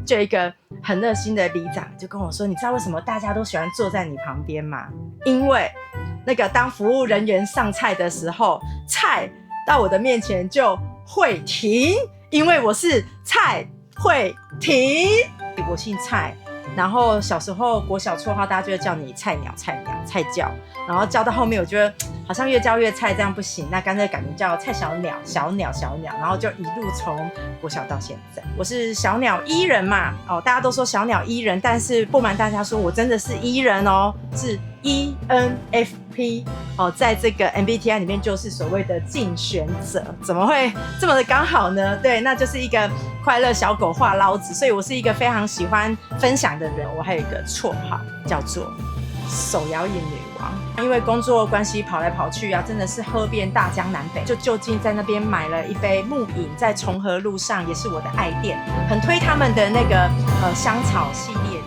就有一个很热心的里长就跟我说，你知道为什么大家都喜欢坐在你旁边吗？因为那个当服务人员上菜的时候，菜到我的面前就会停，因为我是蔡慧婷，我姓蔡。然后小时候国小绰号大家就会叫你菜鸟、菜鸟、菜叫，然后叫到后面我觉得好像越叫越菜，这样不行，那干脆改名叫蔡小鸟、小鸟、小鸟，然后就一路从国小到现在。我是小鸟伊人嘛，大家都说小鸟伊人，但是不瞒大家说，我真的是伊人哦，是 ENFP 在这个 MBTI 里面就是所谓的竞选者，怎么会这么的刚好呢？对，那就是一个快乐小狗话捞子，所以我是一个非常喜欢分享的人。我还有一个绰号叫做手摇饮女王，因为工作关系跑来跑去啊，真的是喝遍大江南北，就近在那边买了一杯木饮，在重和路上也是我的爱店，很推他们的那个香草系列。